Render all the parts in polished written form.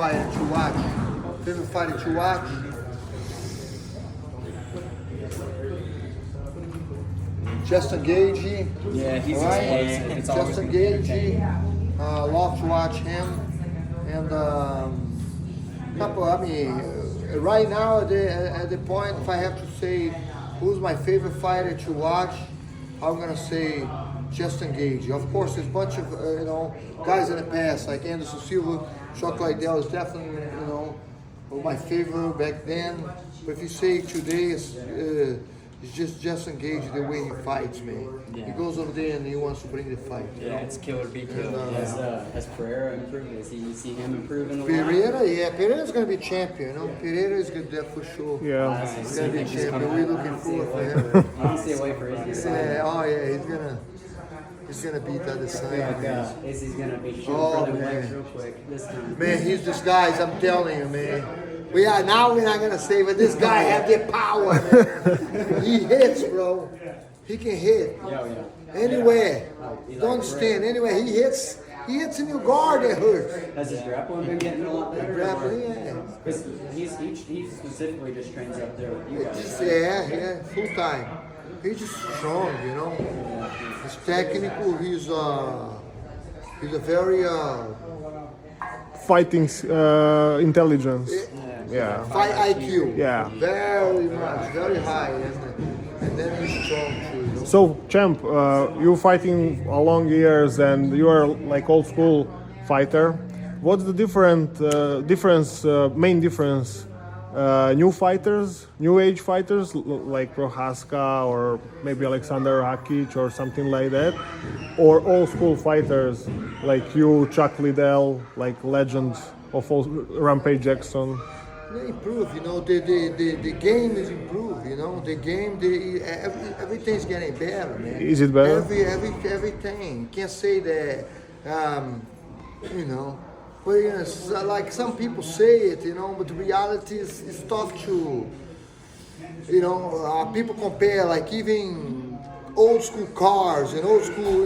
fighter to watch? Favorite fighter to watch? Justin Gage. Yeah, he's Right. explosive. It's always Justin gonna be Gage. entertaining. Love to watch him. And couple. I mean, right now at the point, if I have to say who's my favorite fighter to watch, I'm gonna say Justin Gage. Of course, there's a bunch of guys in the past like Anderson Silva, Chuck Liddell is definitely my favorite back then. But if you say today, it's just Justin Gage, the way he fights, man. Yeah. He goes over there and he wants to bring the fight. Yeah, it's kill or be killed. Has Pereira improved? Has you see him improve in the Pereira, yeah, Pereira's gonna be champion. Pereira is good there for sure. Yeah. He's gonna be champion. We're looking forward for him. I don't see a way for Izzy. Yeah, oh yeah, he's gonna beat the other side. Man. Izzy's gonna be shooting Oh, for them man. legs real quick this time. Man, he's this guy. I'm telling you, man. Now we're not gonna say, but this guy have the power, man. He hits, bro. He can hit Yeah. anywhere. He's Don't like stand anywhere. He hits in your guard. It hurts. Has his grappling been getting a lot better? Grappling, yeah. Because he specifically just trains up there with you guys. Just, right? yeah, full time. He's just strong, He's technical. He's a very Fighting intelligence. Yeah. fight IQ. Yeah. Very much, very high, and then he's strong too. So, Champ, you fighting a long years and you are like old school fighter. What's the main difference? New fighters, new age fighters like Prohaska or maybe Alexander Rakic or something like that, or old school fighters like you, Chuck Liddell, like legends of Rampage Jackson. They improve, the game is improved, the game, everything's getting better, man. Is it better? Everything. You can't say that, but it's like some people say it, but the reality is tough to, people compare like even old school cars and old school,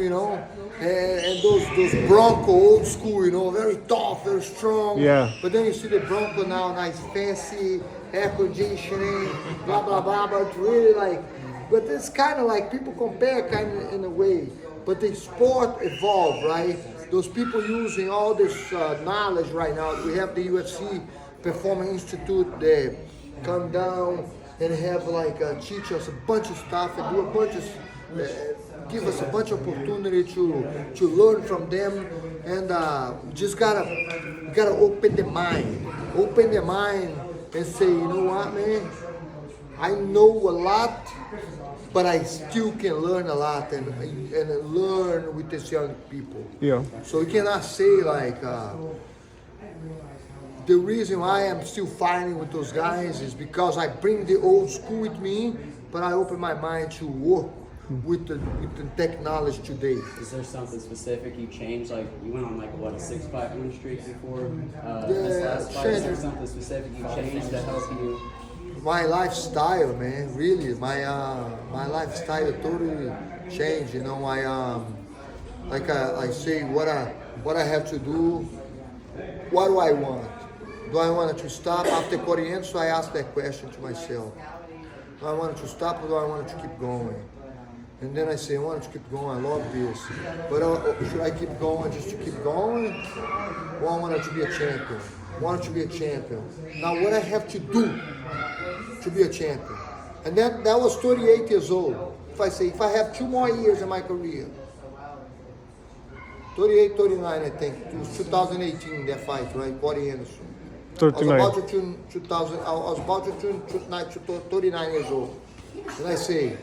and those Bronco old school, very tough, very strong. Yeah. But then you see the Bronco now, nice, fancy, air conditioning, blah blah blah. But it's really like, but it's kind of like people compare kind of in a way. But the sport evolved, right? Those people using all this knowledge right now. We have the UFC Performing Institute. They come down and have like teach us a bunch of stuff and do a bunch of. Give us a bunch of opportunity to learn from them, and just gotta open the mind and say, you know what, man, I know a lot, but I still can learn a lot and learn with these young people. Yeah. So you cannot say like the reason why I'm still fighting with those guys is because I bring the old school with me, but I open my mind to work with the technology today. Is there something specific you changed? Like you went on a 6-5 win streak before this last fight. Is there something specific you changed to help you? My lifestyle, man, really, my lifestyle totally changed. I say what I have to do. What do I want? Do I want to stop after Korean? So I ask that question to myself. Do I want it to stop or do I want it to keep going? And then I say, I want to keep going, I love this. But should I keep going just to keep going? Or I want it to be a champion? I want it to be a champion. Now what I have to do to be a champion? And that was 38 years old. If I have 2 more years in my career, 38, 39 I think, it was 2018 that fight, right? Corey Anderson. 39. I was about to turn 39 years old. And I say,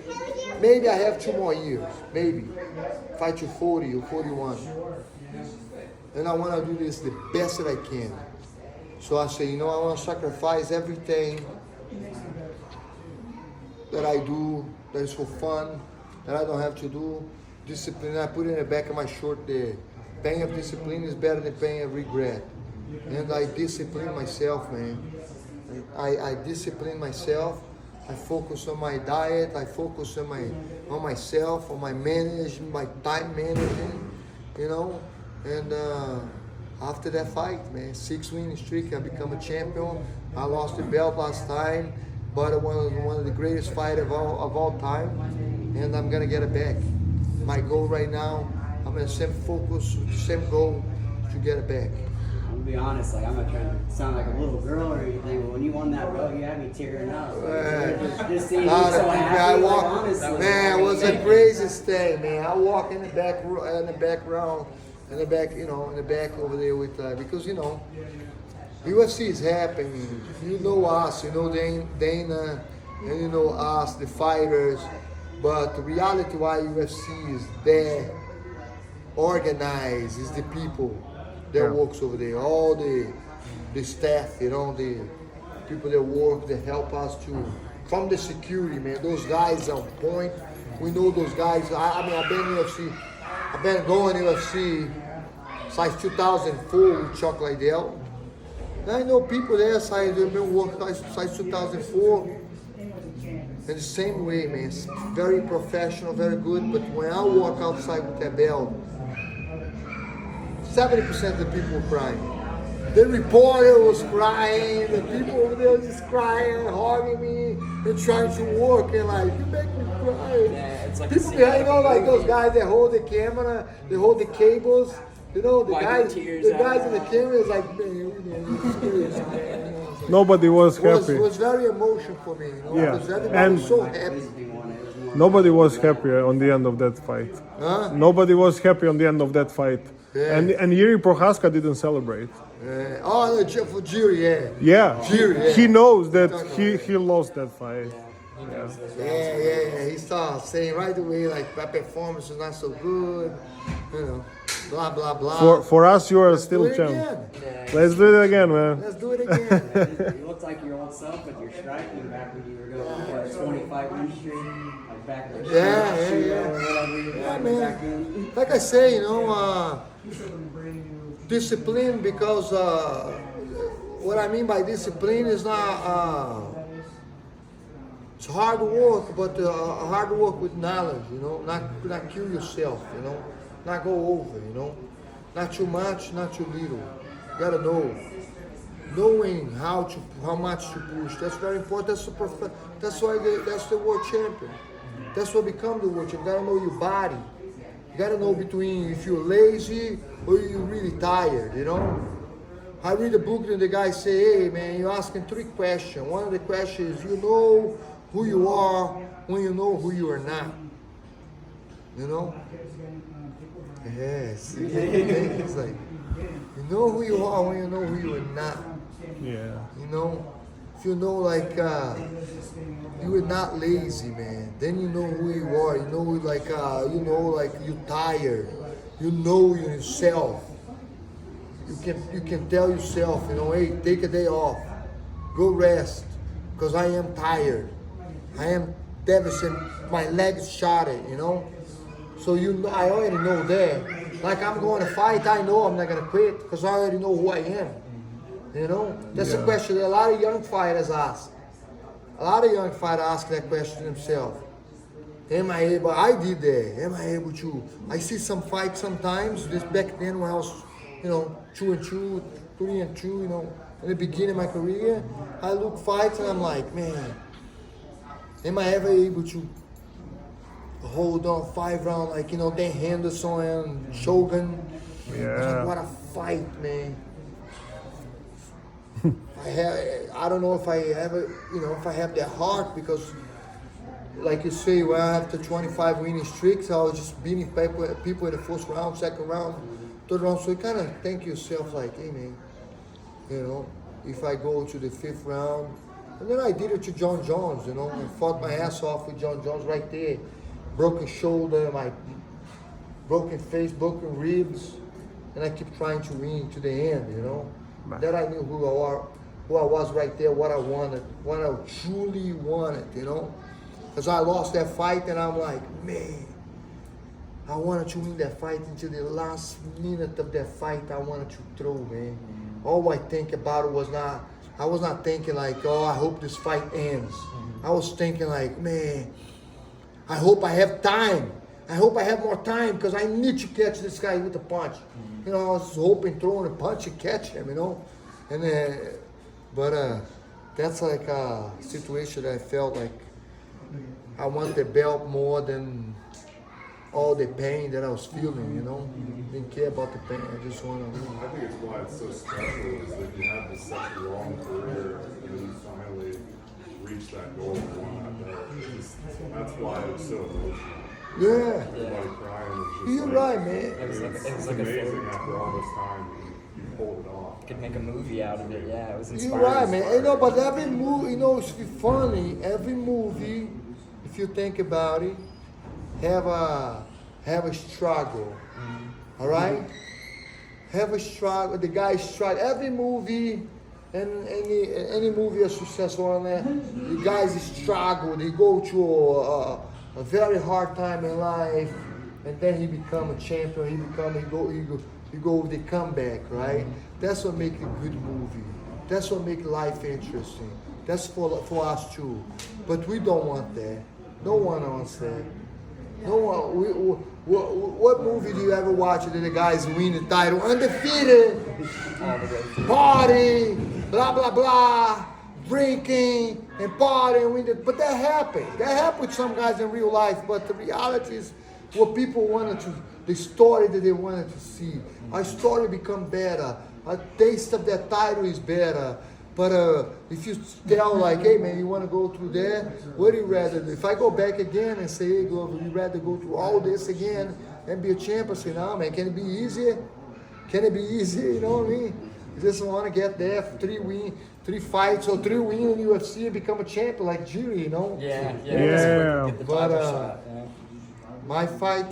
maybe I have 2 more years, maybe. Fight to 40 or 41. And I want to do this the best that I can. So I say, I want to sacrifice everything that I do, that is for fun, that I don't have to do. Discipline, I put it in the back of my shirt there. Pain of discipline is better than pain of regret. And I discipline myself, man. I discipline myself. I focus on my diet. I focus on myself, on my management, my time management, And after that fight, man, 6 winning streak, I become a champion. I lost the belt last time, but one of the greatest fight of all time, and I'm gonna get it back. My goal right now, I'm in the same focus, same goal to get it back. I'm gonna be honest, like I'm not trying to sound like a little girl or anything, but when you won that belt, you had me tearing up. Like, just seeing you so happy. I like, walk, honestly, man, it was the craziest thing, man. I walk in the background, in the back, you know, in the back over there with, because you know, UFC is happening. You know us, you know Dana, and you know us, the fighters. But the reality why UFC is there, organized, is the people that works over there, all the staff, you know, the people that work, that help us to, from the security, man, those guys on point. We know those guys. I mean, I've been in UFC, I've been going UFC since 2004 with Chuck Liddell. And I know people there since they've been working since 2004. In the same way, man, it's very professional, very good. But when I walk outside with that belt, 70% of the people were crying. The reporter was crying, the people over there were just crying, hugging me, and trying to work, and like, you make me cry. Yeah, it's like People behind, you know, like those guys that hold the camera, they hold the cables, you know, the guys in the camera is like, man, you know, it's serious, man. Nobody was happy. It was very emotional for me, you know, Yeah. because everybody was so happy. Nobody was happy on the end of that fight. Huh? Nobody was happy on the end of that fight. Yeah. And Yuri Prochaska didn't celebrate. Oh, no, for Jury, yeah. Yeah, Yuri, yeah. he knows that he lost that fight. Yeah. He started saying right away, like, my performance is not so good, you know, blah, blah, blah. For us, you are still do it champ. again. Let's do it again, man. Let's do it again. You looked like your old self with your striking back when you were going for a 25-win streak, like back in the Yeah, man. Like I say, you know, discipline, because what I mean by discipline is not, it's hard work, but hard work with knowledge, you know, not kill yourself, you know, not go over, you know, not too much, not too little. You gotta know, knowing how much to push. That's very important. That's why that's the world champion. That's what become the world champion. You gotta know your body. You gotta know between if you're lazy or you're really tired, you know. I read a book and the guy say, hey man, you're asking 3 questions. One of the questions is, you know who you are when you know who you are not. You know? Yes. It's like, you know who you are when you know who you are not. Yeah. You know? If you know, like, you are not lazy, man, then you know who you are. You know, like, you're tired. You know yourself. You can tell yourself, you know, hey, take a day off. Go rest, because I am tired. I am devastated. My legs shot, you know? So I already know that. Like, I'm going to fight, I know I'm not going to quit, because I already know who I am. You know? That's a question that a lot of young fighters ask. A lot of young fighters ask that question themselves. Am I able? I did that. Am I able to? I see some fights sometimes, this back then when I was, you know, 2-2, 3-2, you know, in the beginning of my career, I look fights and I'm like, man, am I ever able to hold on 5 rounds like, you know, Dan Henderson and Shogun? Yeah. What a fight, man. I don't know if I ever, you know, if I have that heart, because like you say, well, after 25 winning streaks, I was just beating people in the first round, second round, third round. So you kind of think yourself like, hey man, you know, if I go to the 5th round, and then I did it to John Jones, you know, I fought my ass off with John Jones right there, broken shoulder, my broken face, broken ribs, and I keep trying to win to the end, you know. That I knew who I was right there, what I wanted, what I truly wanted, you know. Because I lost that fight and I'm like, man, I wanted to win that fight until the last minute of that fight. I wanted to throw, man. All I think about it was I was not thinking like, oh, I hope this fight ends. I was thinking like, man, I hope I have time. I hope I have more time because I need to catch this guy with a punch. you know, I was hoping throwing a punch and catch him, you know, and but that's like a situation that I felt like I want the belt more than all the pain that I was feeling, you know. Didn't care about the pain. I just want to win. I think it's why it's so special is that you have this such a long career and then you finally reach that goal and won that belt. That's why it was so emotional. Yeah. Everybody crying. It's just You're like, right, man. It was like it's a amazing photo. after all this time you pulled it off. Could make a movie out of it. Yeah, it was You're inspiring. right, man. You know, but every movie, you know, it's funny. Every movie, if you think about it, have a struggle. All right, have a struggle. The guy struggle. Every movie, and any movie is successful on that. The guys struggle. They go through a very hard time in life, and then he become a champion. He go with the comeback, right? That's what makes a good movie. That's what makes life interesting. That's for us too. But we don't want that. No one wants that. No one. What movie do you ever watch that the guys win the title undefeated, party, blah blah blah, drinking and partying? But that happened. That happened with some guys in real life. But the reality is, what people wanted to, the story that they wanted to see. Our story become better. A taste of that title is better. But if you tell like, hey man, you want to go through there, what do you rather do? If I go back again and say, hey Glover, you rather go through all this again and be a champion? I say, no man, can it be easier? Can it be easier? You know what I mean? You just want to get there, 3 fights or 3 wins in the UFC and become a champion like Jiri, you know? Yeah. Yeah. Get the But title shot, yeah. my fight